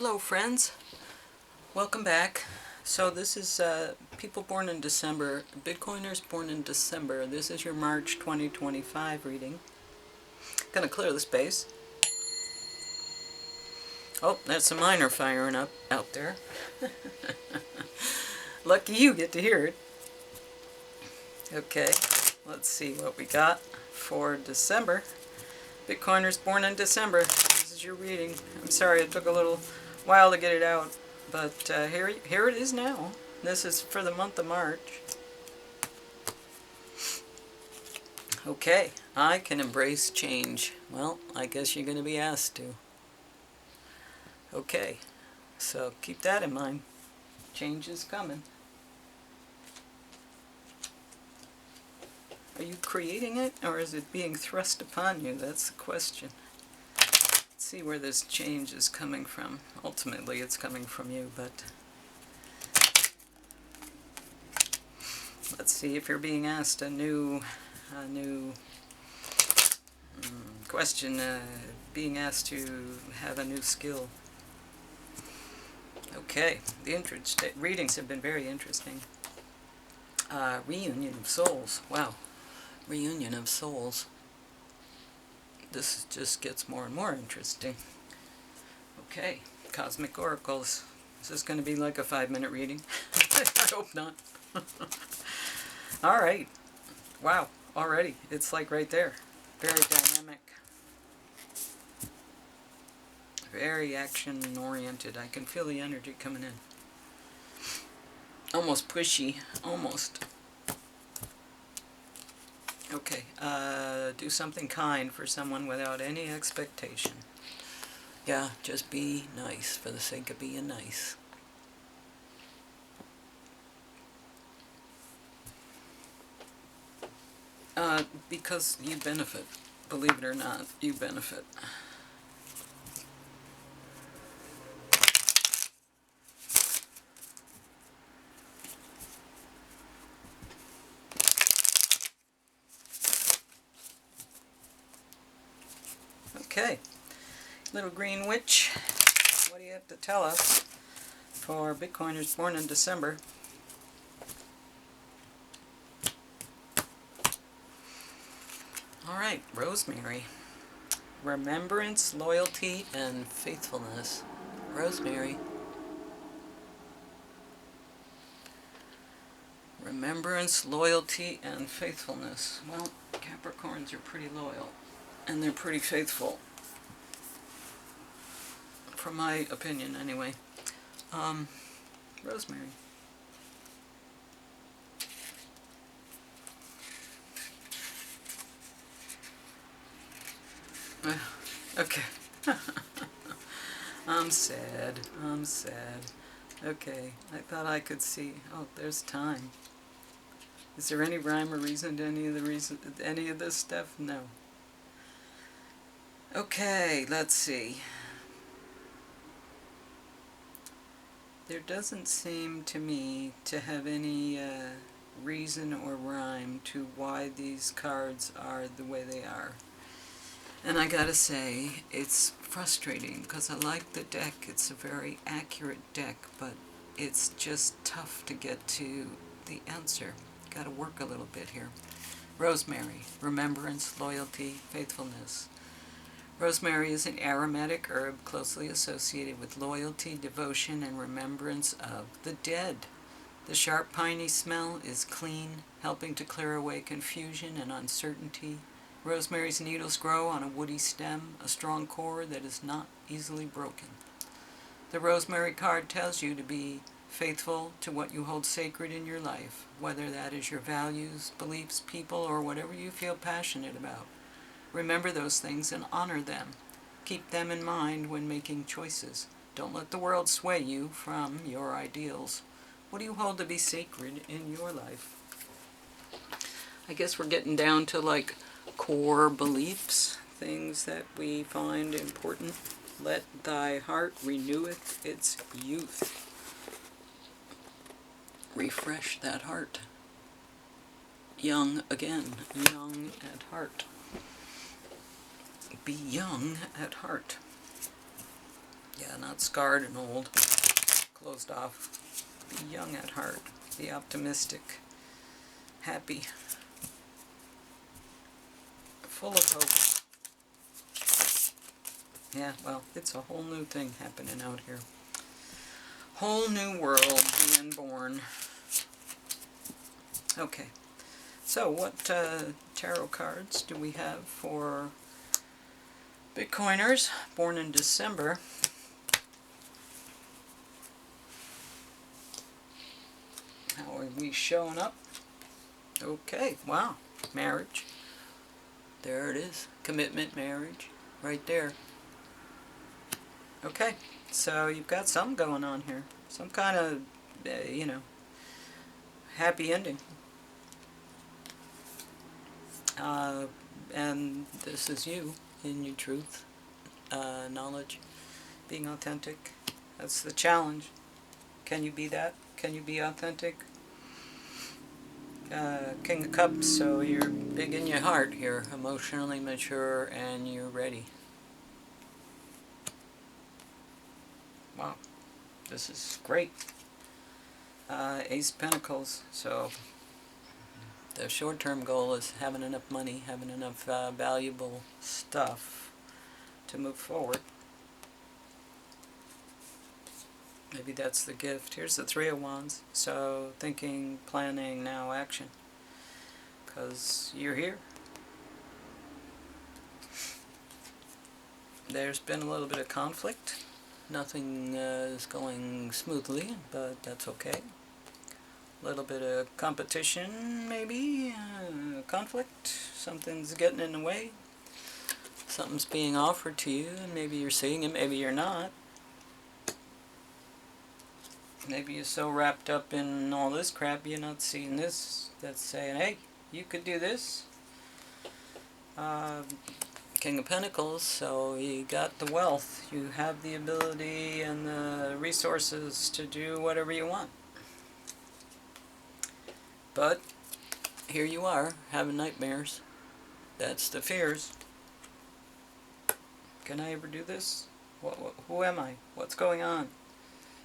Hello friends, welcome back. So this is people born in December, Bitcoiners born in December. This is your March 2025 reading. Gonna clear the space. Oh, that's a miner firing up out there. Lucky you get to hear it. Okay, let's see what we got for December. Bitcoiners born in December. This is your reading. I'm sorry it took a little while to get it out, but here it is now. This is for the month of March. Okay, I can embrace change. Well, I guess you're going to be asked to. Okay, so keep that in mind. Change is coming. Are you creating it, or is it being thrust upon you? That's the question. Let's see where this change is coming from. Ultimately, it's coming from you, but let's see if you're being asked a new question, being asked to have a new skill. Okay, the readings have been very interesting. Reunion of souls. Wow, reunion of souls. This just gets more and more interesting. Okay, cosmic oracles. Is this going to be like a 5-minute reading? I hope not. All right. Wow, already. It's like right there. Very dynamic. Very action-oriented. I can feel the energy coming in. Almost pushy. Almost. Okay. Do something kind for someone without any expectation. Yeah, just be nice for the sake of being nice. Because you benefit. Believe it or not, you benefit. Okay. Little Green Witch, what do you have to tell us for Bitcoiners born in December? All right, Rosemary. Remembrance, loyalty, and faithfulness. Rosemary. Remembrance, loyalty, and faithfulness. Well, Capricorns are pretty loyal, and they're pretty faithful. From my opinion, anyway. Rosemary. Okay. I'm sad. I'm sad. Okay, I thought I could see. Oh, there's time. Is there any rhyme or reason to any of this stuff? No. Okay, let's see. There doesn't seem to me to have any reason or rhyme to why these cards are the way they are. And I gotta say, it's frustrating because I like the deck. It's a very accurate deck, but it's just tough to get to the answer. Gotta work a little bit here. Rosemary, remembrance, loyalty, faithfulness. Rosemary is an aromatic herb closely associated with loyalty, devotion, and remembrance of the dead. The sharp piney smell is clean, helping to clear away confusion and uncertainty. Rosemary's needles grow on a woody stem, a strong core that is not easily broken. The Rosemary card tells you to be faithful to what you hold sacred in your life, whether that is your values, beliefs, people, or whatever you feel passionate about. Remember those things and honor them. Keep them in mind when making choices. Don't let the world sway you from your ideals. What do you hold to be sacred in your life? I guess we're getting down to like core beliefs, things that we find important. Let thy heart reneweth its youth. Refresh that heart. Young again, young at heart. Be young at heart. Yeah, not scarred and old. Closed off. Be young at heart. Be optimistic. Happy. Full of hope. Yeah, well, it's a whole new thing happening out here. Whole new world being born. Okay, so what tarot cards do we have for Bitcoiners born in December? How are we showing up? Okay, wow, marriage. There it is, commitment, marriage, right there. Okay, so you've got something going on here. Some kind of, happy ending. And this is you in your truth, knowledge, being authentic. That's the challenge. Can you be that? Can you be authentic? King of Cups, so you're big in your heart here, emotionally mature, and you're ready. Wow, this is great. Ace of Pentacles, so the short-term goal is having enough money, having enough valuable stuff to move forward. Maybe that's the gift. Here's the Three of Wands. So thinking, planning, now action. Because you're here. There's been a little bit of conflict. Nothing is going smoothly, but that's okay. A little bit of competition, maybe. Conflict. Something's getting in the way. Something's being offered to you, and maybe you're seeing it, maybe you're not. Maybe you're so wrapped up in all this crap you're not seeing this that's saying, hey, you could do this. King of Pentacles, so you got the wealth. You have the ability and the resources to do whatever you want. But here you are, having nightmares. That's the fears. Can I ever do this? Who am I? What's going on?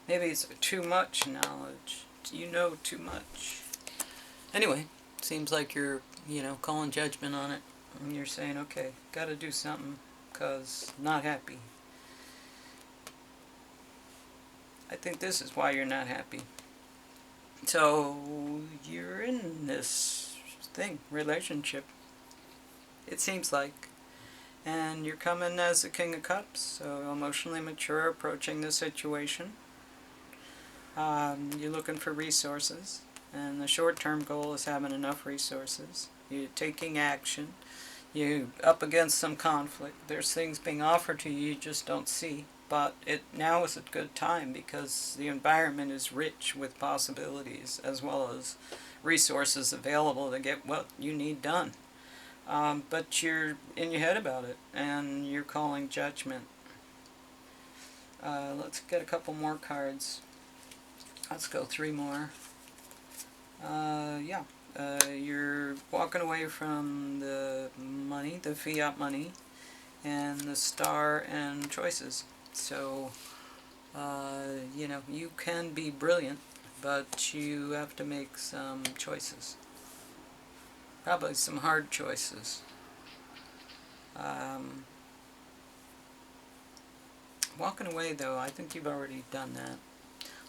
Maybe it's too much knowledge. You know too much. Anyway, seems like you're, calling judgment on it. And you're saying, okay, gotta do something, because not happy. I think this is why you're not happy. So, you're in this thing, relationship. It seems like. And you're coming as the King of Cups, so emotionally mature, approaching the situation. You're looking for resources, and the short-term goal is having enough resources. You're taking action. You're up against some conflict. There's things being offered to you just don't see. But now is a good time because the environment is rich with possibilities as well as resources available to get what you need done. But you're in your head about it, and you're calling judgment. Let's get a couple more cards. Let's go 3 more. You're walking away from the money, the fiat money, and the star and choices. So, you can be brilliant, but you have to make some choices. Probably some hard choices. Walking away, though, I think you've already done that.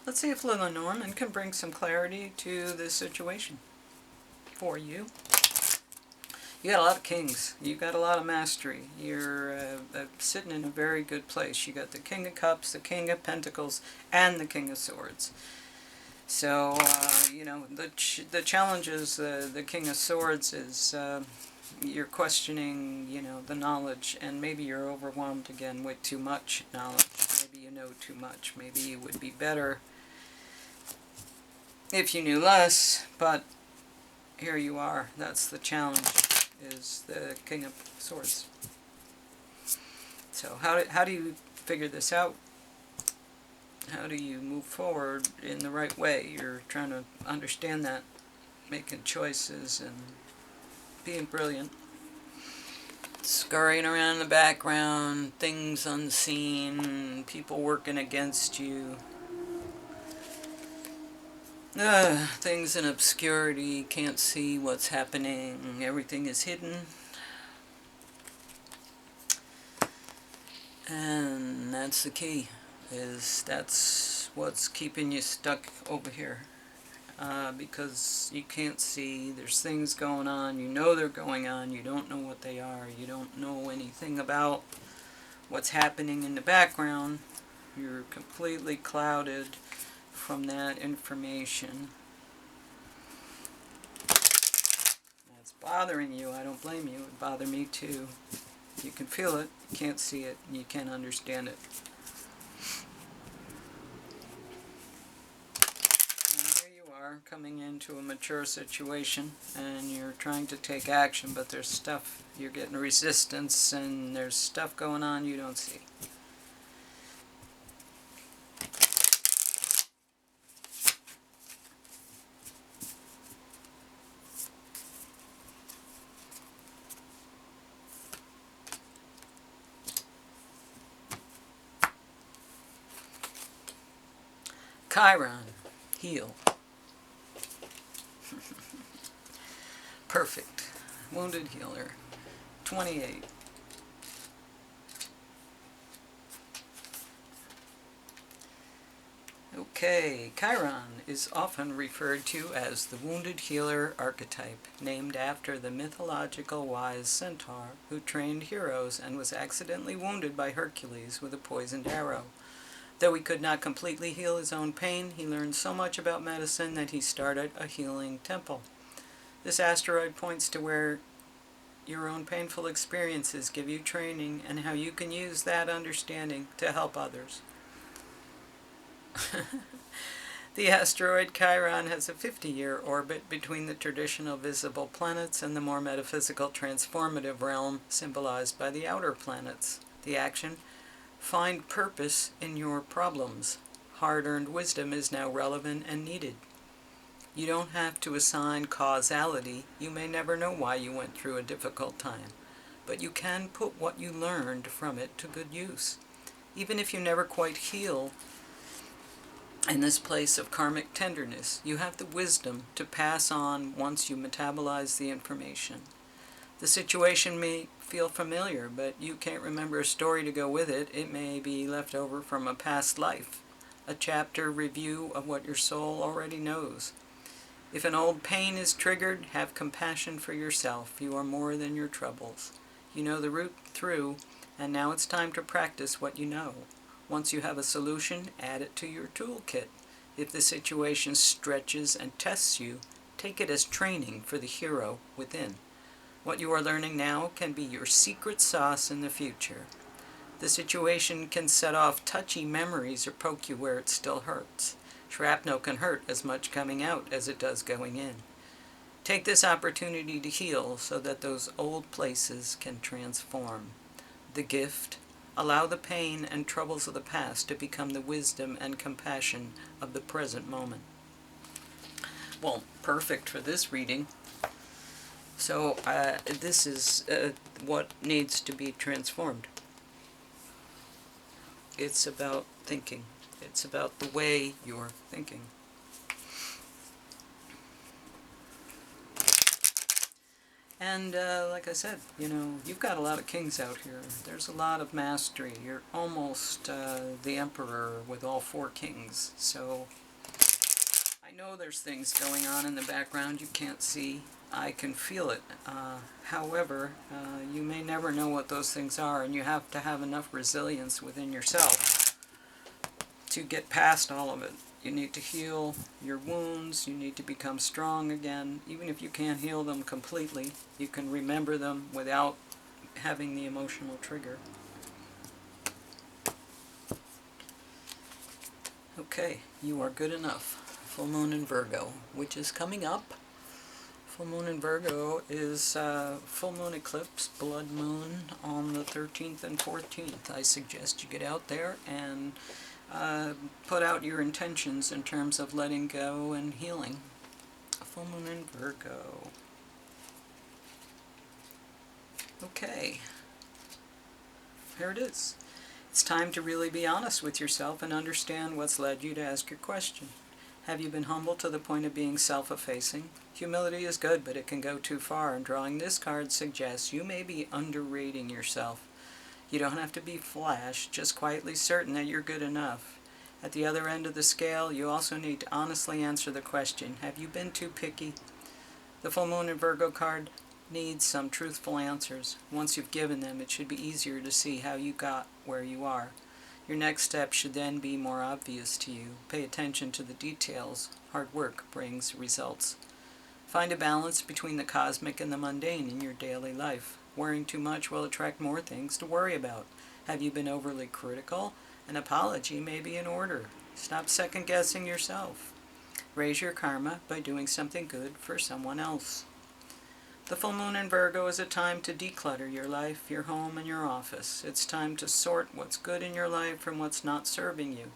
Let's see if Lenormand can bring some clarity to this situation for you. You got a lot of kings. You got a lot of mastery. You're sitting in a very good place. You got the King of Cups, the King of Pentacles, and the King of Swords. So, the challenge is the King of Swords is you're questioning, the knowledge, and maybe you're overwhelmed again with too much knowledge. Maybe you know too much. Maybe you would be better if you knew less, but here you are. That's the challenge, is the King of Swords. So how do you figure this out? How do you move forward in the right way? You're trying to understand that, making choices and being brilliant. scurrying around in the background, things unseen, people working against you. Things in obscurity, can't see what's happening, everything is hidden. And that's the key, that's what's keeping you stuck over here. Because you can't see, there's things going on, you know they're going on, you don't know what they are, you don't know anything about what's happening in the background. You're completely clouded from that information. That's bothering you, I don't blame you, it would bother me too. You can feel it, you can't see it, and you can't understand it. Coming into a mature situation and you're trying to take action, but there's stuff, you're getting resistance and there's stuff going on you don't see. Chiron, heal. Perfect. Wounded healer. 28. Okay, Chiron is often referred to as the wounded healer archetype, named after the mythological wise centaur who trained heroes and was accidentally wounded by Hercules with a poisoned arrow. Though he could not completely heal his own pain, he learned so much about medicine that he started a healing temple. This asteroid points to where your own painful experiences give you training and how you can use that understanding to help others. The asteroid Chiron has a 50-year orbit between the traditional visible planets and the more metaphysical transformative realm symbolized by the outer planets. The action: find purpose in your problems. Hard-earned wisdom is now relevant and needed. You don't have to assign causality. You may never know why you went through a difficult time, but you can put what you learned from it to good use. Even if you never quite heal in this place of karmic tenderness, you have the wisdom to pass on once you metabolize the information. The situation may feel familiar, but you can't remember a story to go with it. It may be left over from a past life, a chapter review of what your soul already knows. If an old pain is triggered, have compassion for yourself. You are more than your troubles. You know the route through, and now it's time to practice what you know. Once you have a solution, add it to your toolkit. If the situation stretches and tests you, take it as training for the hero within. What you are learning now can be your secret sauce in the future. The situation can set off touchy memories or poke you where it still hurts. Shrapnel can hurt as much coming out as it does going in. Take this opportunity to heal so that those old places can transform. The gift: allow the pain and troubles of the past to become the wisdom and compassion of the present moment. Well, perfect for this reading. So this is what needs to be transformed. It's about thinking. It's about the way you're thinking. And like I said, you know, you've got a lot of kings out here. There's a lot of mastery. You're almost the emperor with all 4 kings. So I know there's things going on in the background you can't see. I can feel it. However, you may never know what those things are, and you have to have enough resilience within yourself to get past all of it. You need to heal your wounds, you need to become strong again. Even if you can't heal them completely, you can remember them without having the emotional trigger. Okay, you are good enough. Full moon in Virgo, which is coming up. Full moon in Virgo is full moon eclipse, blood moon, on the 13th and 14th. I suggest you get out there and put out your intentions in terms of letting go and healing. Full moon in Virgo. Okay. here it is. It's time to really be honest with yourself and understand what's led you to ask your question. Have you been humble to the point of being self-effacing? Humility is good, but it can go too far, and drawing this card suggests you may be underrating yourself. You don't have to be flash, just quietly certain that you're good enough. At the other end of the scale, you also need to honestly answer the question, have you been too picky? The Full Moon in Virgo card needs some truthful answers. Once you've given them, it should be easier to see how you got where you are. Your next step should then be more obvious to you. Pay attention to the details. Hard work brings results. Find a balance between the cosmic and the mundane in your daily life. Worrying too much will attract more things to worry about. Have you been overly critical? An apology may be in order. Stop second-guessing yourself. Raise your karma by doing something good for someone else. The full moon in Virgo is a time to declutter your life, your home, and your office. It's time to sort what's good in your life from what's not serving you.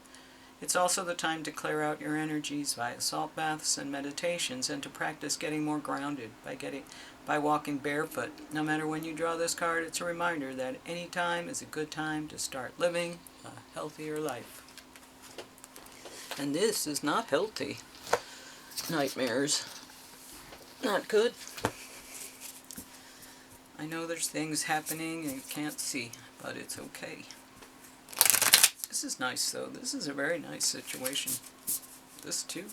It's also the time to clear out your energies via salt baths and meditations, and to practice getting more grounded by walking barefoot. No matter when you draw this card, it's a reminder that any time is a good time to start living a healthier life. And this is not healthy. Nightmares. Not good. I know there's things happening and you can't see, but it's okay. This is nice, though. This is a very nice situation. This, too.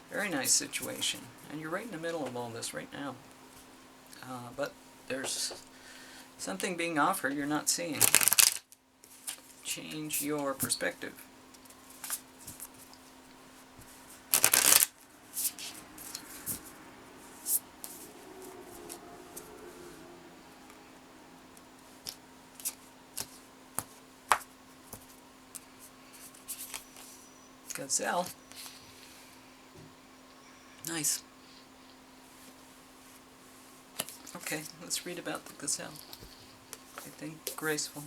Very nice situation. And you're right in the middle of all this right now. But there's something being offered you're not seeing. Change your perspective. Gazelle. Nice. Okay, let's read about the gazelle. I think graceful.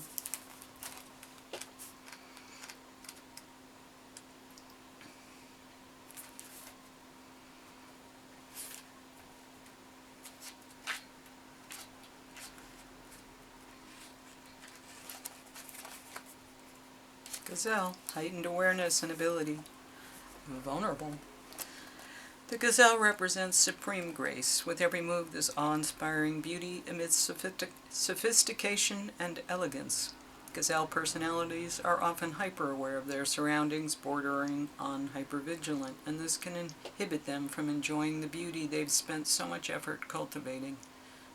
Gazelle, heightened awareness and ability. Vulnerable. The gazelle represents supreme grace. With every move, this awe-inspiring beauty amidst sophistication and elegance. Gazelle personalities are often hyper-aware of their surroundings, bordering on hypervigilant, and this can inhibit them from enjoying the beauty they've spent so much effort cultivating.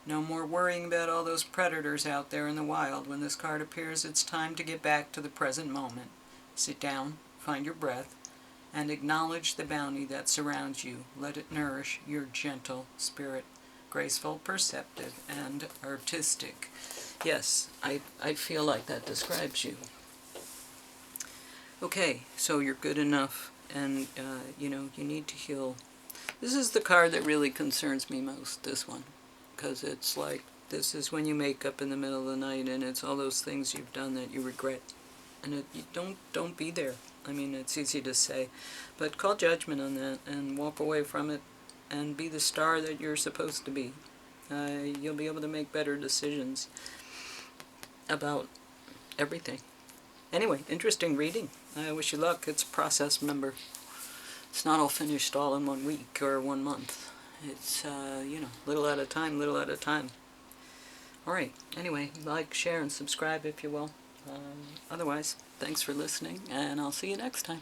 No more worrying about all those predators out there in the wild. When this card appears, it's time to get back to the present moment. Sit down, find your breath, and acknowledge the bounty that surrounds you. Let it nourish your gentle spirit. Graceful, perceptive, and artistic. Yes, I feel like that describes you. Okay, so you're good enough, and you need to heal. This is the card that really concerns me most, this one. Because it's like, this is when you make up in the middle of the night, and it's all those things you've done that you regret. And you don't be there. I mean, it's easy to say, but call judgment on that and walk away from it and be the star that you're supposed to be. You'll be able to make better decisions about everything. Anyway, interesting reading. I wish you luck. It's a process, remember. It's not all finished all in 1 week or 1 month. It's, little at a time, little at a time. Alright, anyway, like, share, and subscribe if you will. Otherwise, thanks for listening, and I'll see you next time.